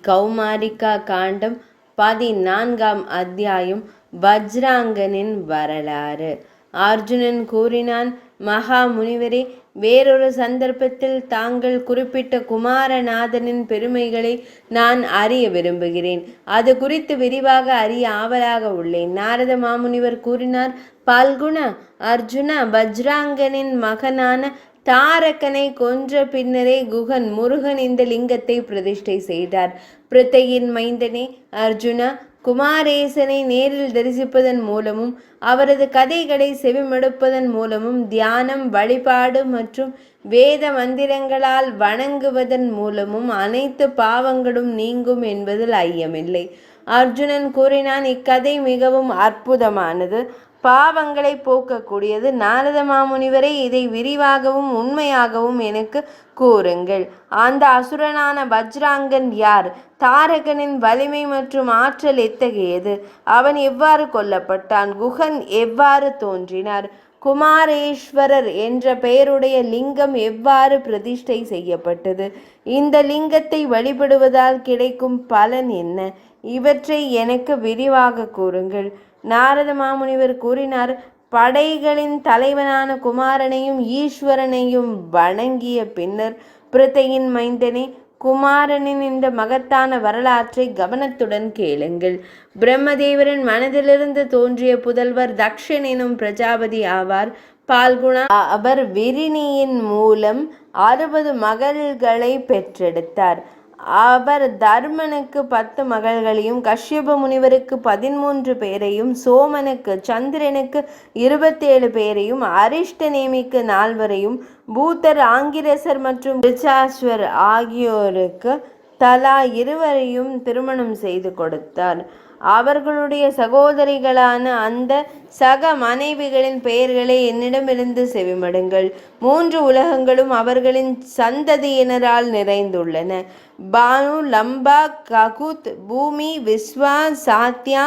கௌமாரிகா காண்டம் 14ஆம் அத்தியாயம். வஜ்ராங்கனின் வரலாறு. அர்ஜுனன் கூறினான், மகா முனிவரே, வேறொரு சந்தர்ப்பத்தில் தாங்கள் குறிப்பிட்ட குமாரநாதனின் பெருமைகளை நான் அறிய விரும்புகிறேன். அது குறித்து விரிவாக அறிய ஆவலாக உள்ளேன். நாரத மாமுனிவர் கூறினார், பல்குண அர்ஜுனா, வஜ்ராங்கனின் மகனான தாரகனை கொன்ற பின்னரே குகன் முருகன் இந்த லிங்கத்தை பிரதிஷ்டை செய்தார். பிருத்தையின் மைந்தனே அர்ஜுனா, குமாரேசனை நேரில் தரிசிப்பதன் மூலமும் அவரது கதைகளை செவிமடுப்பதன் மூலமும் தியானம், வழிபாடு மற்றும் வேத மந்திரங்களால் வணங்குவதன் மூலமும் அனைத்து பாவங்களும் நீங்கும் என்பதில் ஐயமில்லை. அர்ஜுனன் கூறினான், இக்கதை மிகவும் அற்புதமானது, பாவங்களை போக்கக்கூடியது. நாரத மாமுனிவரை இதை விரிவாகவும் உண்மையாகவும் எனக்கு கூறுங்கள். அந்த அசுரனான வஜ்ராங்கன் யார்? தாரகனின் வலிமை மற்றும் ஆற்றல் எத்தகையது? அவன் எவ்வாறு கொல்லப்பட்டான்? குகன் எவ்வாறு தோன்றினார்? குமாரேஸ்வரர் என்ற பெயருடைய லிங்கம் எவ்வாறு பிரதிஷ்டை செய்யப்பட்டது? இந்த லிங்கத்தை வழிபடுவதால் கிடைக்கும் பலன் என்ன? இவற்றை எனக்கு விரிவாக கூறுங்கள். நாரத மாமுனிவர் கூறினார், படைகளின் தலைவனான குமாரனையும் ஈஸ்வரனையும் வணங்கிய பின்னர், பிருத்தையின் மைந்தனே, குமாரனின் இந்த மகத்தான வரலாற்றை கவனத்துடன் கேளுங்கள். பிரம்மதேவரின் மனதிலிருந்து தோன்றிய புதல்வர் தக்ஷன் எனும் பிரஜாபதி ஆவார். பால்குணா அவர் விரிணியின் மூலம் 60 மகள்களை பெற்றெடுத்தார். அவர் தர்மனுக்கு 10 மகள்களையும், கஷ்யப முனிவருக்கு 13 பேரையும், சோமனுக்கு, சந்திரனுக்கு 27 பேரையும், அரிஷ்டநேமிக்கு 4வரையும், பூத்தர், ஆங்கிரசர் மற்றும் ரிச்சாஸ்வர் ஆகியோருக்கு தலா 2வரையும் திருமணம் செய்து கொடுத்தார். அவர்களுடைய சகோதரிகளான அந்த சக மனைவிகளின் பெயர்களை என்னிடமிருந்து செவிமடுங்கள். 3 உலகங்களும் அவர்களின் சந்ததியினரால் நிறைந்துள்ளன. பானு, லம்பா, ககுத், பூமி, விஸ்வா, சாத்யா,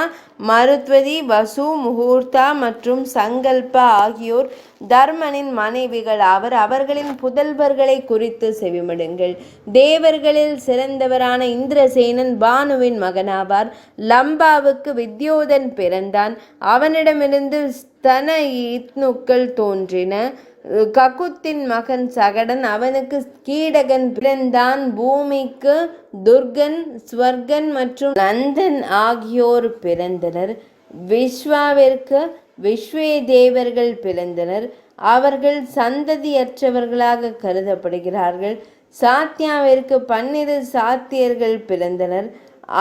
மருத்வதி, வசு, முகூர்த்தா மற்றும் சங்கல்பா ஆகியோர் தர்மனின் மனைவிகள் ஆவர். அவர்களின் புதல்வர்களை குறித்து செவிமடுங்கள். தேவர்களில் சிறந்தவரான இந்திரசேனன் பானுவின் மகனாவார். லம்பாவுக்கு வித்யோதன் பிறந்தான். அவனிடமிருந்து ஸ்தன இத்னுக்கள் தோன்றின. ககுத்தின் மகன் சகடன், அவனுக்கு கீடகன் பிறந்தான். பூமிக்கு துர்கன், ஸ்வர்கன் மற்றும் நந்தன் ஆகியோர் பிறந்தனர். விஸ்வாவிற்கு விஸ்வே தேவர்கள் பிறந்தனர். அவர்கள் சந்ததியற்றவர்களாக கருதப்படுகிறார்கள். சாத்யாவிற்கு 12 சாத்தியர்கள் பிறந்தனர்.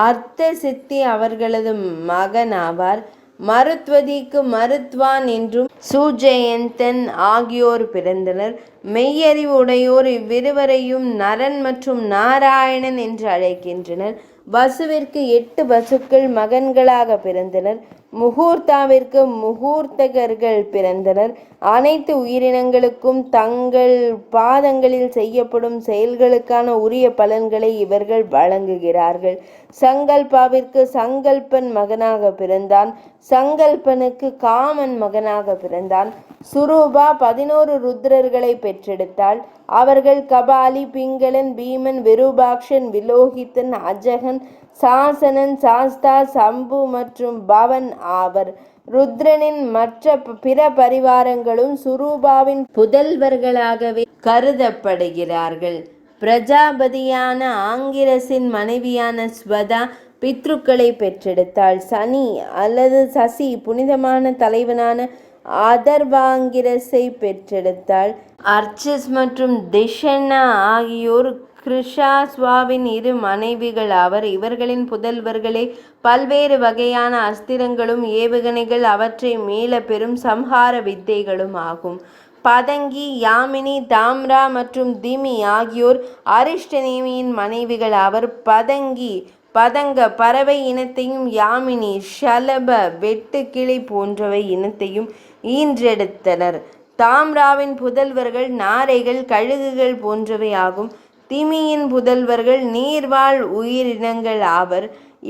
அர்த்த சித்தி அவர்களது மகனாவார். மருத்வதிக்கு மருத்வான் என்றும் சுஜயந்தன் ஆகியோர் பிறந்தனர். மெய்யறிவு உடையோர் இவ்விருவரையும் நரன் மற்றும் நாராயணன் என்று அழைக்கின்றனர். வசுவிற்கு 8 வசுக்கள் மகன்களாக பிறந்தனர். முகூர்த்தாவிற்கு முகூர்த்தகர்கள் பிறந்தனர். அனைத்து உயிரினங்களுக்கும் தங்கள் பாதங்களில் செய்யப்படும் செயல்களுக்கான உரிய பலன்களை இவர்கள் வழங்குகிறார்கள். சங்கல்பாவிற்கு சங்கல்பன் மகனாக பிறந்தான். சங்கல்பனுக்கு காமன் மகனாக பிறந்தான். சுரூபா 11 ருத்ரர்களை பெற்றெடுத்தாள். அவர்கள் கபாலி, பிங்களன், பீமன், விரூபாக்ஷன், விலோகித்தன், அஜகன், சாசனன், சாஸ்தா, சம்பு மற்றும் பவன் ஆவர். ருத்ரனின் மற்ற பிற பரிவாரங்களும் சுரூபாவின் புதல்வர்களாகவே கருதப்படுகிறார்கள். பிரஜாபதியான ஆங்கிரசின் மனைவியான ஸ்வதா பித்ருக்களை பெற்றெடுத்தாள். சனி அல்லது சசி புனிதமான தலைவனான அதர்வாங்கிரஸை பெற்றெடுத்தாள். அர்ச்சஸ் மற்றும் திஷண்ணா ஆகியோர் கிருஷாஸ்வாவின் 2 மனைவிகள் ஆவர். இவர்களின் புதல்வர்களே பல்வேறு வகையான அஸ்திரங்களும் ஏவுகணைகள், அவற்றை மீள பெறும் சம்ஹார வித்தைகளும் ஆகும். பதங்கி, யாமினி, தாம்ரா மற்றும் திமி ஆகியோர் அரிஷ்டநேமியின் மனைவிகள் ஆவர். பதங்கி பதங்க பறவை இனத்தையும், யாமினி ஷலப வெட்டுக்கிளி போன்றவை இனத்தையும் ஈன்றெடுத்தனர். தாம்ராவின் புதல்வர்கள் நாரைகள், கழுகுகள் போன்றவை ஆகும். திமியின் புதல்வர்கள் நீர்வாழ் உயிரினங்கள் ஆவர்.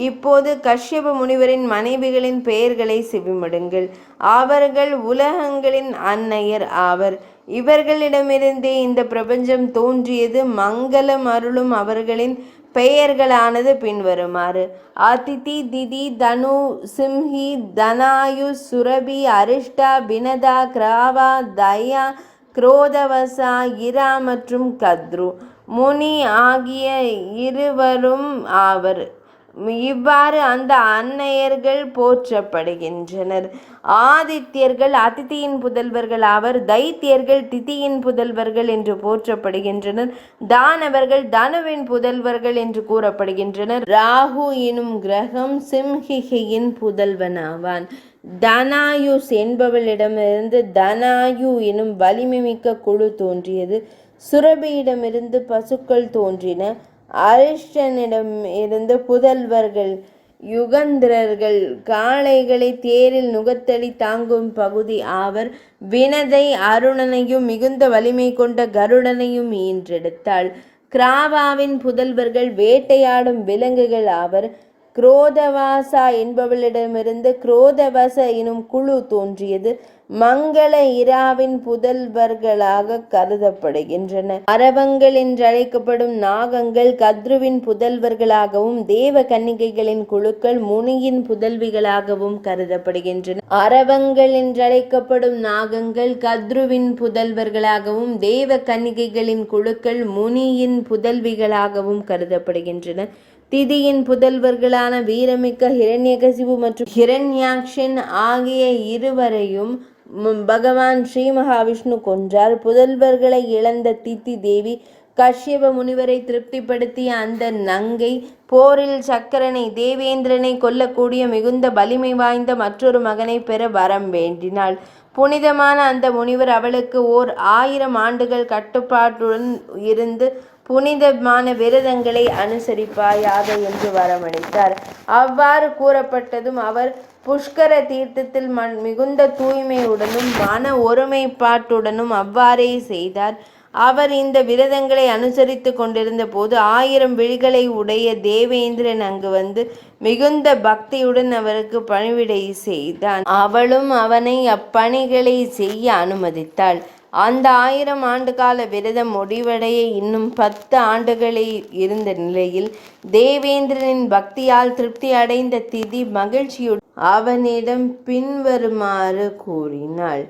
இப்போது கஷ்யப முனிவரின் மனைவிகளின் பெயர்களை செவிமடுங்கள். அவர்கள் உலகங்களின் அன்னையர் ஆவர். இவர்களிடமிருந்தே இந்த பிரபஞ்சம் தோன்றியது. மங்களம் அருளும் அவர்களின் பெயர்களானது பின்வருமாறு: அதிதி, திதி, தனு, சிம்ஹி, தனாயு, சுரபி, அரிஷ்டா, பினதா, கிராவா, தயா, குரோதவசா, இரா மற்றும் கத்ரு. முனி ஆகிய இருவரும் ஆவர். இவ்வாறு அந்த அன்னையர்கள் போற்றப்படுகின்றனர். ஆதித்யர்கள் அதிதியின் புதல்வர்கள் ஆவர். தைத்தியர்கள் திதியின் புதல்வர்கள் என்று போற்றப்படுகின்றனர். தானவர்கள் தனுவின் புதல்வர்கள் என்று கூறப்படுகின்றனர். ராகு எனும் கிரகம் சிம்ஹிகையின் புதல்வனாவான். தனாயுஸ் என்பவளிடமிருந்து தனாயு எனும் வலிமைமிக்க குழு தோன்றியது. சுரபியிடமிருந்து பசுக்கள் தோன்றின. அரிஷ்டனிடம் இருந்து புதல்வர்கள் யுகந்திரர்கள் காளைகளை தேரில் நுகத்தடி தாங்கும் பகுதி ஆவர். வினதை அருணனையும் மிகுந்த வலிமை கொண்ட கருடனையும் ஈன்றெடுத்தாள். கிராவாவின் புதல்வர்கள் வேட்டையாடும் விலங்குகள் ஆவர். குரோதவாசா என்பவளிடமிருந்து குரோதவச எனும் குழு தோன்றியது. மங்கள இராவின் புதல்வர்களாக கருதப்படுகின்றன. அரவங்கள் என்றழைக்கப்படும் நாகங்கள் கத்ருவின் புதல்வர்களாகவும் தேவ கன்னிகைகளின் குழுக்கள் முனியின் புதல்விகளாகவும் கருதப்படுகின்றன. அரவங்கள் என்றழைக்கப்படும் நாகங்கள் கத்ருவின் புதல்வர்களாகவும் தேவ கன்னிகைகளின் குழுக்கள் முனியின் புதல்விகளாகவும் கருதப்படுகின்றன. திதியின் புதல்வர்களான வீரமிக்க ஹிரண்யகசிபு மற்றும் ஹிரண்யாக்ஷன் ஆகிய இருவரையும் பகவான் ஸ்ரீ மகாவிஷ்ணு கொன்றார். புதல்வர்களை இழந்த திதி தேவி கஷ்யப முனிவரை திருப்திப்படுத்திய அந்த நங்கை போரில் சக்கரனை தேவேந்திரனை கொல்லக்கூடிய மிகுந்த வலிமை வாய்ந்த மற்றொரு மகனை பெற வரம் வேண்டினாள். புனிதமான அந்த முனிவர் அவளுக்கு 1000 ஆண்டுகள் கட்டுப்பாட்டுடன் இருந்து புனிதமான விரதங்களை அனுசரிப்பாயாக என்று வரமளித்தார். அவ்வாறு கூறப்பட்டதும் அவர் புஷ்கர தீர்த்தத்தில் மிகுந்த தூய்மையுடனும் மன ஒருமைப்பாட்டுடனும் அவ்வாறே செய்தார். அவர் இந்த விரதங்களை அனுசரித்து கொண்டிருந்த போது 1000 விழிகளை உடைய தேவேந்திரன் அங்கு வந்து மிகுந்த பக்தியுடன் அவருக்கு பணிவிடை செய்தான். அவளும் அவனை அப்பணிகளை செய்ய அனுமதித்தாள். அந்த 1000 ஆண்டுகால விரதம் முடிவடைய இன்னும் 10 ஆண்டுகளே இருந்த நிலையில் தேவேந்திரனின் பக்தியால் திருப்தி அடைந்த திதி மகிழ்ச்சியுடன் அவனிடம் பின்வருமாறு கூறினாள்.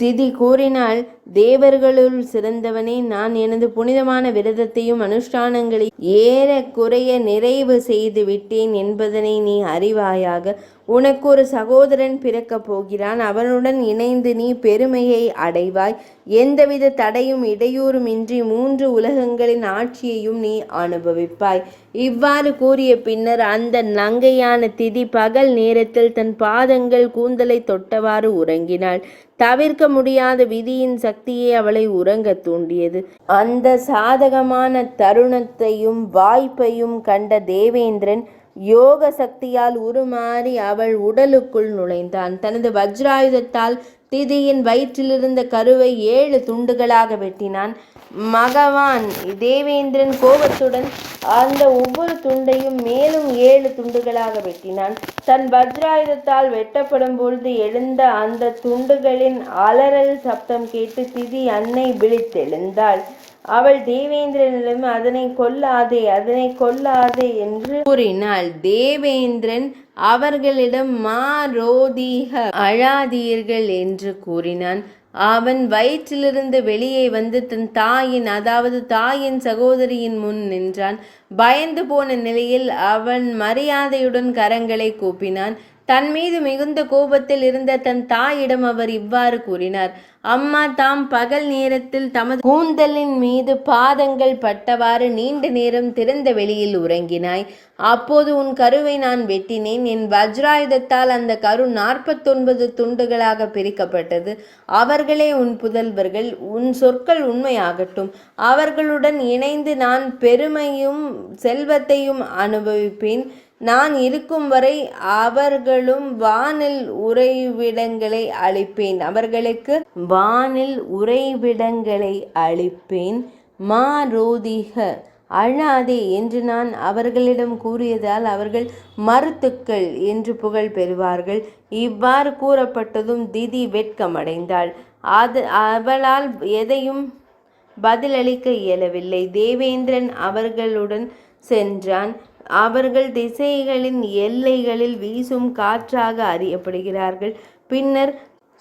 திதி கூறினாள்: தேவர்களுள் சிறந்தவனே, நான் எனது புனிதமான விரதத்தையும் அனுஷ்டானங்களையும் ஏறக்குறைய நிறைவு செய்து விட்டேன் என்பதனை நீ அறிவாயாக. உனக்கு ஒரு சகோதரன் பிறக்கப் போகிறான். அவனுடன் இணைந்து நீ பெருமையை அடைவாய். எந்தவித தடையும் இடையூறும் இன்றி 3 உலகங்களின் ஆட்சியையும் நீ அனுபவிப்பாய். இவ்வாறு கூறிய பின்னர் அந்த நங்கையான திதி பகல் நேரத்தில் தன் பாதங்கள் கூந்தலை தொட்டவாறு உறங்கினாள். தவிர்க்க முடியாத விதியின் சக்தியே அவளை உறங்க தூண்டியது. அந்த சாதகமான தருணத்தையும் வாய்ப்பையும் கண்ட தேவேந்திரன் யோக சக்தியால் உருமாறி அவள் உடலுக்குள் நுழைந்தான். தனது வஜ்ராயுதத்தால் திதியின் வயிற்றிலிருந்த கருவை 7 துண்டுகளாக வெட்டினான். மகவான் தேவேந்திரன் கோபத்துடன் அந்த ஒவ்வொரு துண்டையும் மேலும் 7 துண்டுகளாக வெட்டினான். தன் வஜ்ராயுதத்தால் வெட்டப்படும் பொழுது எழுந்த அந்த துண்டுகளின் அலறல் சப்தம் கேட்டு திதி அன்னை விழித்தெழுந்தாள். அவள் தேவேந்திரனிடம் அதனை கொல்லாதே என்று கூறினாள். தேவேந்திரன் அவர்களிடம் மாரோதீக அழாதீர்கள் என்று கூறினான். அவன் வயிற்றிலிருந்து வெளியே வந்து தன் தாயின் சகோதரியின் முன் நின்றான். பயந்து போன நிலையில் அவன் மரியாதையுடன் கரங்களை கூப்பினான். தன் மீது மிகுந்த கோபத்தில் இருந்த தன் தாயிடம் அவர் இவ்வாறு கூறினார்: அம்மா, தாம் பகல் நேரத்தில் தமது கூந்தலின் மீது பாதங்கள் பட்டவாறு நீண்ட நேரம் திறந்த வெளியில் உறங்கினாய். அப்போது உன் கருவை நான் வெட்டினேன். என் வஜ்ராயுதத்தால் அந்த கரு 49 துண்டுகளாக பிரிக்கப்பட்டது. அவர்களே உன் புதல்வர்கள். உன் சொற்கள் உண்மையாகட்டும். அவர்களுடன் இணைந்து நான் பெருமையும் செல்வத்தையும் அனுபவிப்பேன். நான் இருக்கும் வரை அவர்களும் வானில் உறைவிடங்களை அளிப்பேன். அவர்களுக்கு வானில் உறைவிடங்களை அளிப்பேன். மாரோதிக அழாதே என்று நான் அவர்களிடம் கூறியதால் அவர்கள் மருத்துக்கள் என்று புகழ் பெறுவார்கள். இவ்வாறு கூறப்பட்டதும் திதி வெட்கமடைந்தாள். அவளால் எதையும் பதிலளிக்க இயலவில்லை. தேவேந்திரன் அவர்களுடன் சென்றான். அவர்கள் திசைகளின் எல்லைகளில் வீசும் காற்றாக அறியப்படுகிறார்கள். பின்னர்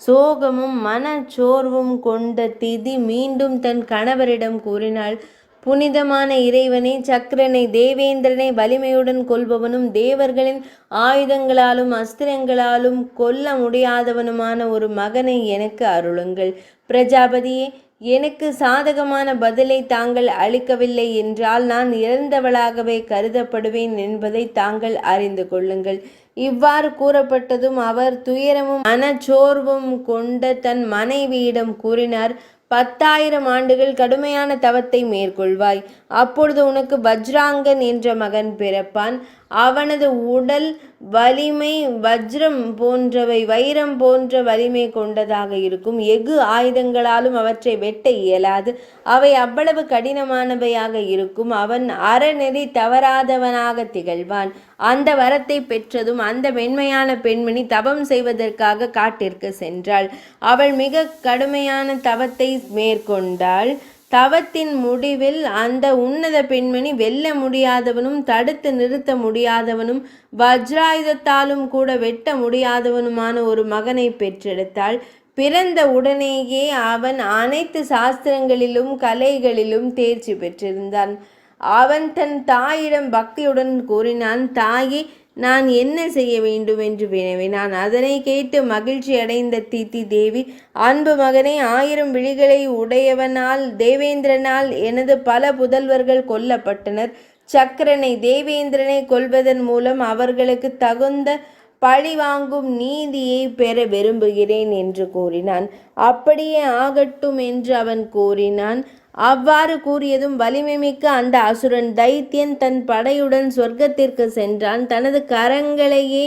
சோகமும் மனச்சோர்வும் கொண்ட திதி மீண்டும் தன் கணவரிடம் கூறினாள். புனிதமான இறைவனே, சக்கரனை தேவேந்திரனை வலிமையுடன் கொல்பவனும் தேவர்களின் ஆயுதங்களாலும் அஸ்திரங்களாலும் கொல்ல முடியாதவனுமான ஒரு மகனை எனக்கு அருளுங்கள். பிரஜாபதியே, எனக்கு சாதகமான பதிலை தாங்கள் அளிக்கவில்லை என்றால் நான் இறந்தவளாகவே கருதப்படுவேன் என்பதை தாங்கள் அறிந்து கொள்ளுங்கள். இவ்வாறு கூறப்பட்டதும் அவர் துயரமும் மனச்சோர்வும் கொண்ட தன் மனைவியிடம் கூறினார். 10,000 ஆண்டுகள் கடுமையான தவத்தை மேற்கொள்வாய். அப்பொழுது உனக்கு வஜ்ராங்கன் என்ற மகன் பிறப்பான். அவனது உடல் வலிமை வஜ்ரம் போன்றவை வைரம் போன்ற வலிமை கொண்டதாக இருக்கும். எஃகு ஆயுதங்களாலும் அவற்றை வெட்ட இயலாது. அவை அவ்வளவு கடினமானவையாக இருக்கும். அவன் அறநெறி தவறாதவனாக திகழ்வான். அந்த வரத்தை பெற்றதும் அந்த மென்மையான பெண்மணி தவம் செய்வதற்காக காட்டிற்கு சென்றாள். அவள் மிக கடுமையான தவத்தை மேற்கொண்டாள். தவத்தின் முடிவில் அந்த உன்னத பெண்மணி வெல்ல முடியாதவனும் தடுத்து நிறுத்த முடியாதவனும் வஜ்ராயுதத்தாலும் கூட வெட்ட முடியாதவனுமான ஒரு மகனை பெற்றெடுத்தாள். பிறந்த உடனேயே அவன் அனைத்து சாஸ்திரங்களிலும் கலைகளிலும் தேர்ச்சி பெற்றிருந்தான். அவன் தன் தாயிடம் பக்தியுடன் கூறினான். தாயே, நான் என்ன செய்ய வேண்டும் என்று வினவினான். அதனை கேட்டு மகிழ்ச்சி அடைந்த திதி தேவி, அன்பு மகனே, 1000 விழிகளை உடையவனால் தேவேந்திரனால் எனது பல புதல்வர்கள் கொல்லப்பட்டனர். சக்கரனை தேவேந்திரனை கொல்வதன் மூலம் அவர்களுக்கு தகுந்த பழி வாங்கும் நீதியை பெற விரும்புகிறேன் என்று கூறினான். அப்படியே ஆகட்டும் என்று அவன் கூறினான். அவ்வாறு கூறியதும் வலிமைமிக்க அந்த அசுரன் தைத்தியன் தன் படையுடன் சொர்க்கத்திற்கு சென்றான். தனது கரங்களையே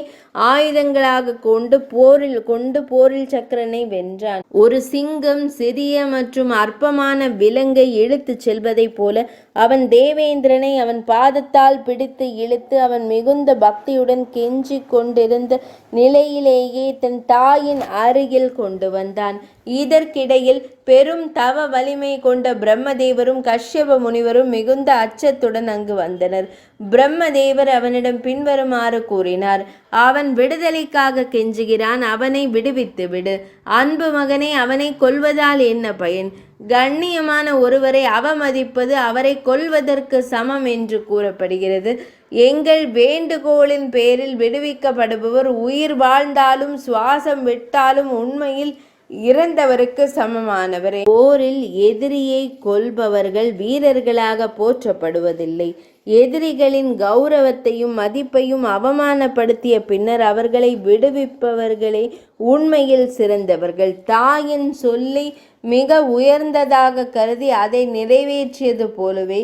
ஆயுதங்களாக கொண்டு போரில் சக்கரனை வென்றான். ஒரு சிங்கம் சிறிய மற்றும் அற்பமான விலங்கை இழுத்து செல்வதைப் போல அவன் தேவேந்திரனை அவன் பாதத்தால் பிடித்து இழுத்து அவன் மிகுந்த பக்தியுடன் கெஞ்சி கொண்டிருந்த நிலையிலேயே தன் தாயின் அருகில் கொண்டு வந்தான். இதற்கிடையில் பெரும் தவ வலிமை கொண்ட பிரம்மதேவரும் கஷ்யப முனிவரும் மிகுந்த அச்சத்துடன் அங்கு வந்தனர். பிரம்மதேவர் அவனிடம் பின்வருமாறு கூறினார். அவன் விடுதலைக்காக கெஞ்சுகிறான், அவனை விடுவித்து விடு. அன்பு மகனே, அவனை கொல்வதால் என்ன பயன்? கண்ணியமான ஒருவரை அவமதிப்பது அவரை கொல்வதற்கு சமம் என்று கூறப்படுகிறது. எங்கள் வேண்டுகோளின் பேரில் விடுவிக்கப்படுபவர் உயிர் வாழ்ந்தாலும் சுவாசம் விட்டாலும் உண்மையில் இறந்தவருக்கு சமமானவரே. போரில் எதிரியை கொல்பவர்கள் வீரர்களாக போற்றப்படுவதில்லை. எதிரிகளின் கௌரவத்தையும் மதிப்பையும் அவமானப்படுத்திய பின்னர் அவர்களை விடுவிப்பவர்களே உண்மையில் சிறந்தவர்கள். தாயின் சொல்லை மிக உயர்ந்ததாக கருதி அதை நிறைவேற்றியது போலவே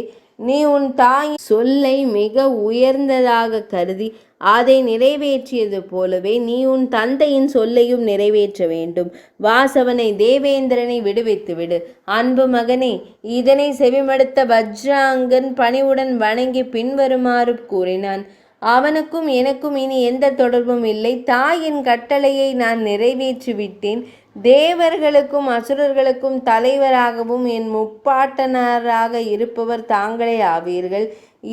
நீ உன் தாயின் சொல்லை மிக உயர்ந்ததாக கருதி அதை நிறைவேற்றியது போலவே நீ உன் தந்தையின் சொல்லையும் நிறைவேற்ற வேண்டும். வாசவனை தேவேந்திரனை விடுவித்து விடு. அன்பு மகனே, இதனை செவிமடுத்த வஜ்ராங்கன் பணிவுடன் வணங்கி பின்வருமாறு கூறினான். அவனுக்கும் எனக்கும் இனி எந்த தொடர்பும் இல்லை. தாயின் கட்டளையை நான் நிறைவேற்றிவிட்டேன். தேவர்களுக்கும் அசுரர்களுக்கும் தலைவராகவும் என் முப்பாட்டனராக இருப்பவர் தாங்களே ஆவீர்கள்.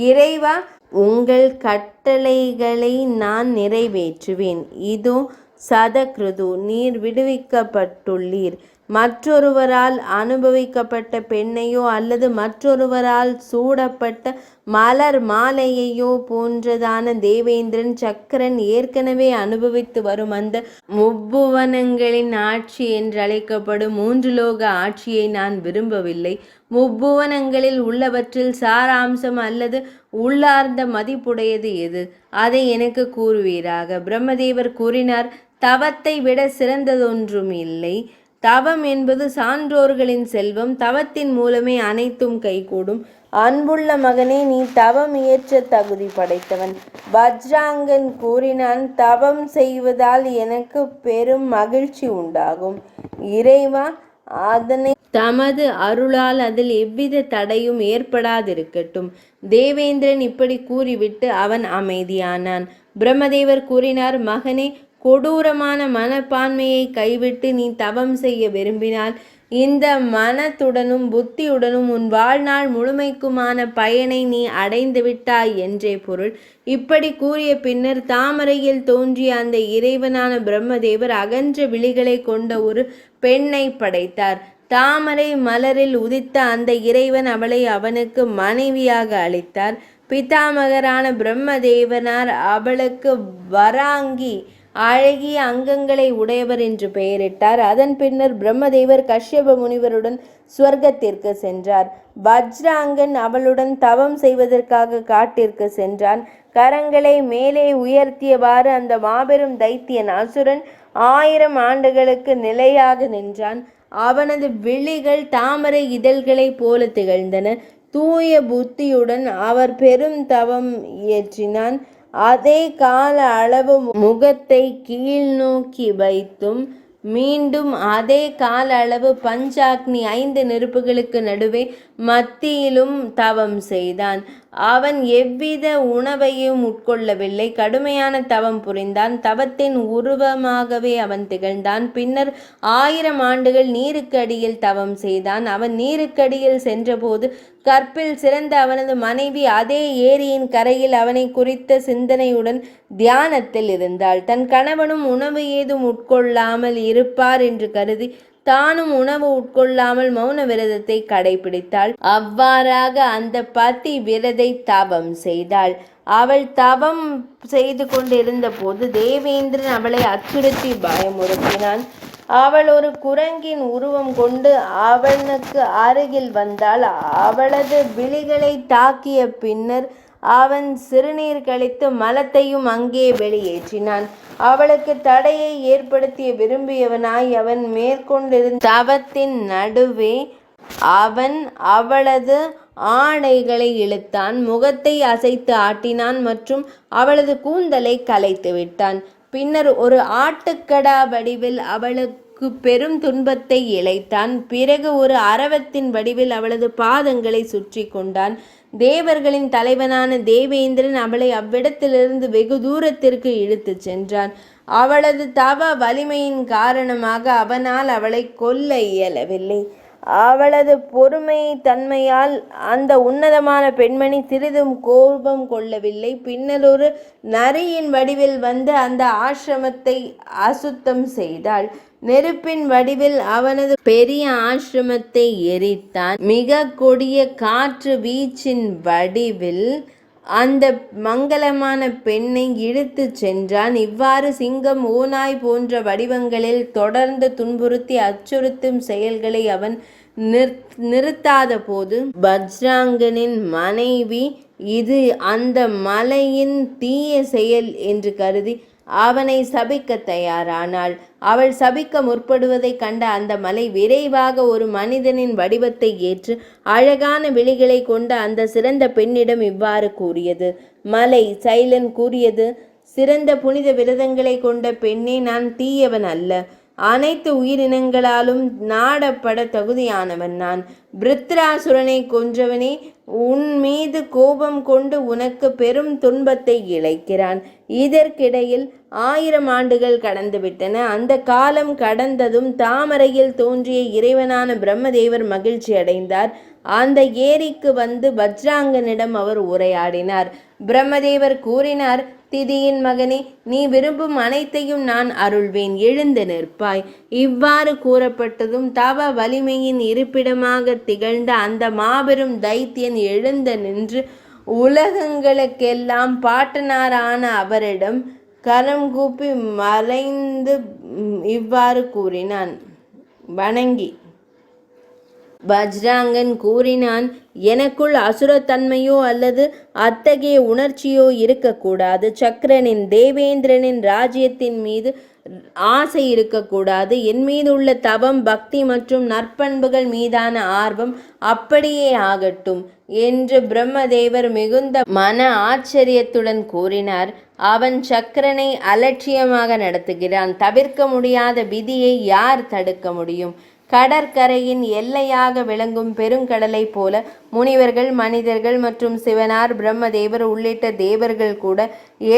இறைவா, உங்கள் கட்டளைகளை நான் நிறைவேற்றுவேன். இதோ சதக்ருது, நீர் விடுவிக்கப்பட்டுள்ளீர். மற்றொருவரால் அனுபவிக்கப்பட்ட பெண்ணையோ அல்லது மற்றொருவரால் சூடப்பட்ட மலர் மாலையையோ போன்றதான தேவேந்திரன் சக்கரன் ஏற்கனவே அனுபவித்து வரும் அந்த முப்புவனங்களின் ஆட்சி என்றழைக்கப்படும் 3 லோக ஆட்சியை நான் விரும்பவில்லை. முப்புவனங்களில் உள்ளவற்றில் சாராம்சம் அல்லது உள்ளார்ந்த மதிப்புடையது எது? அதை எனக்கு கூறுவீராக. பிரம்மதேவர் கூறினார். தவத்தை விட சிறந்ததொன்றும் இல்லை. தவம் என்பது சான்றோர்களின் செல்வம். தவத்தின் மூலமே அனைத்தும் கைகூடும். அன்புள்ள மகனே, நீ தவம் இயற்ற தகுதி படைத்தவன். வஜ்ராங்கன் கூறினான். தவம் செய்வதால் எனக்கு பெரும் மகிழ்ச்சி உண்டாகும். இறைவா, அதனை தமது அருளால் அதில் எவ்வித தடையும் ஏற்படாதிருக்கட்டும். தேவேந்திரன் இப்படி கூறிவிட்டு அவன் அமைதியானான். பிரம்மதேவர் கூறினார். மகனே, கொடூரமான மனப்பான்மையை கைவிட்டு நீ தவம் செய்ய விரும்பினால் இந்த மனத்துடனும் புத்தியுடனும் உன் வாழ்நாள் முழுமைக்குமான பயனை நீ அடைந்து விட்டாய் என்றே பொருள். இப்படி கூறிய பின்னர் தாமரையில் தோன்றிய அந்த இறைவனான பிரம்மதேவர் அகன்ற விழிகளை கொண்ட ஒரு பெண்ணை படைத்தார். தாமரை மலரில் உதித்த அந்த இறைவன் அவளை அவனுக்கு மனைவியாக அளித்தார். பிதாமகரான பிரம்மதேவனார் அவளுக்கு வராங்கி, அழகிய அங்கங்களை உடையவர் என்று பெயரிட்டார். அதன் பின்னர் பிரம்மதேவர் கஷ்யப முனிவருடன் ஸ்வர்க்கத்திற்கு சென்றார். வஜ்ராங்கன் அவளுடன் தவம் செய்வதற்காக காட்டிற்கு சென்றான். கரங்களை மேலே உயர்த்தியவாறு அந்த மாபெரும் தைத்தியன் அசுரன் 1000 ஆண்டுகளுக்கு நிலையாக நின்றான். அவனது விழிகள் தாமரை இதழ்களைப் போல திகழ்ந்தன. தூய புத்தியுடன் அவர் பெரும் தவம் இயற்றினான். அதே கால அளவு முகத்தை கீழ் நோக்கி வைத்தும் மீண்டும் அதே கால அளவு பஞ்சாக்னி 5 நெருப்புகளுக்கு நடுவே மத்தியிலும் தவம் செய்தான். அவன் எவ்வித உணவையும் உட்கொள்ளவில்லை. கடுமையான தவம் புரிந்தான். தவத்தின் உருவமாகவே அவன் திகழ்ந்தான். பின்னர் 1000 ஆண்டுகள் நீருக்கு அடியில் தவம் செய்தான். அவன் நீருக்கடியில் சென்றபோது கற்பில் சிறந்த அவனது மனைவி அதே ஏரியின் கரையில் அவனை குறித்த சிந்தனையுடன் தியானத்தில் இருந்தாள். தன் கணவனும் உணவு ஏதும் உட்கொள்ளாமல் இருப்பார் என்று கருதி தானும் உணவு உட்கொள்ளாமல் மௌன விரதத்தை கடைபிடித்தாள். அவ்வாறாக அந்த பதி விரதை தவம் செய்தாள். அவள் தவம் செய்து கொண்டிருந்த போது தேவேந்திரன் அவளை அச்சுறுத்தி பயமுறுத்தினான். அவள் ஒரு குரங்கின் உருவம் கொண்டு அவனுக்கு அருகில் வந்தாள். அவளது விழிகளை தாக்கிய பின்னர் அவன் சிறுநீர் கழித்து மலத்தையும் அங்கே வெளியேற்றினான். அவளுக்கு தடையை ஏற்படுத்திய விரும்பியவனாய் அவன் மேற்கொண்டிருந்த தவத்தின் நடுவே அவன் அவளது ஆடைகளை இழுத்தான், முகத்தை அசைத்து ஆட்டினான் மற்றும் அவளது கூந்தலை கலைத்து விட்டான். பின்னர் ஒரு ஆட்டுக்கடா வடிவில் அவளுக்கு பெரும் துன்பத்தை இழைத்தான். பிறகு ஒரு அரவத்தின் வடிவில் அவளது பாதங்களை சுற்றி கொண்டான். தேவர்களின் தலைவனான தேவேந்திரன் அவளை அவ்விடத்திலிருந்து வெகு தூரத்திற்கு இழுத்து சென்றான். அவளது தவ வலிமையின் காரணமாக அவனால் அவளை கொல்ல இயலவில்லை. அவளது பொறுமை தன்மையால் அந்த உன்னதமான பெண்மணி சிறிதும் கோபம் கொள்ளவில்லை. பின்னர் ஒரு நரியின் வடிவில் வந்து அந்த ஆசிரமத்தை அசுத்தம் செய்தாள். நெருப்பின் வடிவில் அவனது பெரிய ஆசிரமத்தை எரித்தான். மிக கொடிய காற்று வீச்சின் வடிவில் அந்த மங்களமான பெண்ணை இழுத்து சென்றான். இவ்வாறு சிங்கம், ஓநாய் போன்ற வடிவங்களில் தொடர்ந்து துன்புறுத்தி அச்சுறுத்தும் செயல்களை அவன் நிறுத்தாத போது வஜ்ராங்கனின் மனைவி இது அந்த மலையின் தீய செயல் என்று கருதி அவனை சபிக்க தயாரானாள். அவள் சபிக்க முற்படுவதை கண்ட அந்த மலை விரைவாக ஒரு மனிதனின் வடிவத்தை ஏற்று அழகான விழிகளை கொண்ட அந்த சிறந்த பெண்ணிடம் இவ்வாறு கூறியது. மலை சைலன் கூறியது, சிறந்த புனித விரதங்களை கொண்ட பெண்ணே, நான் தீயவன் அல்ல. அனைத்து உயிரினங்களாலும் நாடப்பட தகுதியானவன் நான். பிருத்ராசுரனை கொன்றவனே, உன் மீது கோபம் கொண்டு உனக்கு பெரும் துன்பத்தை இழைக்கிறான். இதற்கிடையில் 1000 ஆண்டுகள் கடந்துவிட்டன. அந்த காலம் கடந்ததும் தாமரையில் தோன்றிய இறைவனான பிரம்மதேவர் மகிழ்ச்சி அடைந்தார். அந்த ஏரிக்கு வந்து வஜ்ராங்கனிடம் அவர் உரையாடினார். பிரம்மதேவர் கூறினார், திதியின் மகனே, நீ விரும்பும் அனைத்தையும் நான் அருள்வேன், எழுந்து நிற்பாய். இவ்வாறு கூறப்பட்டதும் தவ வலிமையின் இருப்பிடமாக திகழ்ந்த அந்த மாபெரும் தைத்தியன் எழுந்து நின்று உலகங்களுக்கெல்லாம் பாட்டனாரான அவரிடம் கரம் கூப்பி மறைந்து இவ்வாறு கூறினான், வணங்கி. வஜ்ராங்கன் கூறினான், எனக்குள் அசுரத்தன்மையோ அல்லது அத்தகைய உணர்ச்சியோ இருக்கக்கூடாது. சக்கரனின், தேவேந்திரனின் ராஜ்யத்தின் மீது ஆசை இருக்கக்கூடாது. என் மீது உள்ள தவம், பக்தி மற்றும் நற்பண்புகள் மீதான ஆர்வம் அப்படியே ஆகட்டும் என்று பிரம்மதேவர் மிகுந்த மன ஆச்சரியத்துடன் கூறினார். அவன் சக்கரனை அலட்சியமாக நடத்துகிறான். தவிர்க்க முடியாத விதியை யார் தடுக்க முடியும்? கடற்கரையின் எல்லையாக விளங்கும் பெருங்கடலை போல முனிவர்கள், மனிதர்கள் மற்றும் சிவனார், பிரம்மதேவர் உள்ளிட்ட தேவர்கள் கூட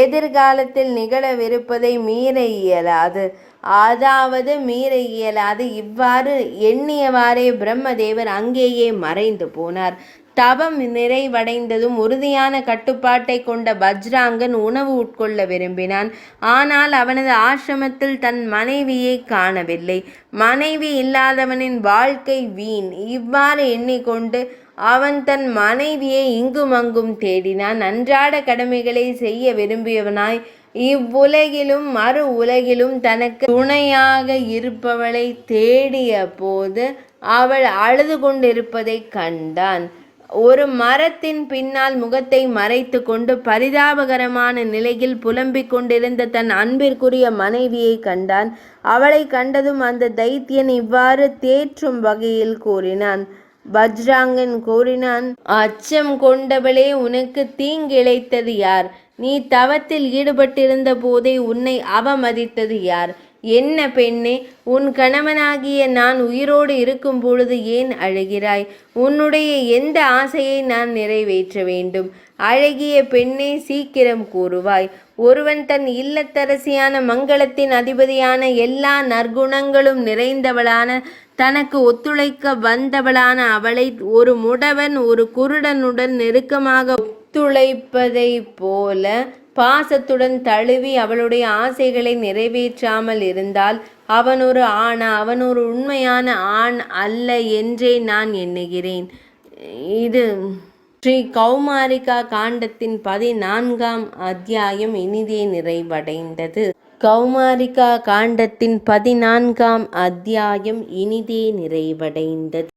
எதிர்காலத்தில் நிகழவிருப்பதை மீற இயலாது. அதாவது மீற இயலாது. இவ்வாறு எண்ணியவாறே பிரம்மதேவர் அங்கேயே மறைந்து போனார். தவம் நிறைவடைந்ததும் உறுதியான கட்டுப்பாட்டை கொண்ட வஜ்ராங்கன் உணவு உட்கொள்ள விரும்பினான். ஆனால் அவனது ஆசிரமத்தில் தன் மனைவியை காணவில்லை. மனைவி இல்லாதவனின் வாழ்க்கை வீண். இவ்வாறு எண்ணிக்கொண்டு அவன் தன் மனைவியை இங்குமங்கும் தேடினான். அன்றாட கடமைகளை செய்ய விரும்பியவனாய் இவ்வுலகிலும் மறு உலகிலும் தனக்கு துணையாக இருப்பவளை தேடிய போது அவள் அழுது கொண்டிருப்பதை கண்டான். ஒரு மரத்தின் பின்னால் முகத்தை மறைத்து கொண்டு பரிதாபகரமான நிலையில் புலம்பிக் கொண்டிருந்த தன் அன்பிற்குரிய மனைவியை கண்டான். அவளை கண்டதும் அந்த தைத்தியன் இவ்வாறு தேற்றும் வகையில் கூறினான். வஜ்ராங்கன் கூறினான், அச்சம் கொண்டவளே, உனக்கு தீங்கிழைத்தது யார்? நீ தவத்தில் ஈடுபட்டிருந்த போதே உன்னை அவமதித்தது யார்? என்ன பெண்ணே, உன் கணவனாகிய நான் உயிரோடு இருக்கும் பொழுது ஏன் அழுகிறாய்? உன்னுடைய எந்த ஆசையை நான் நிறைவேற்ற வேண்டும்? அழகிய பெண்ணே, சீக்கிரம் கூறுவாய். ஒருவன் தன் இல்லத்தரசியான மங்களத்தின் அதிபதியான எல்லா நற்குணங்களும் நிறைந்தவளான தனக்கு ஒத்துழைக்க வந்தவளான அவளை ஒரு முடவன் ஒரு குருடனுடன் நெருக்கமாக ஒத்துழைப்பதைப் போல பாசத்துடன் தழுவி அவளுடைய ஆசைகளை நிறைவேற்றாமல் இருந்தால் அவன் ஒரு ஆணா? அவன் ஒரு உண்மையான ஆண் அல்ல என்றே நான் எண்ணுகிறேன். இது ஸ்ரீ கௌமாரிகா காண்டத்தின் 14ஆம் அத்தியாயம் இனிதே நிறைவடைந்தது. கௌமாரிகா காண்டத்தின் 14ஆம் அத்தியாயம் இனிதே நிறைவடைந்தது.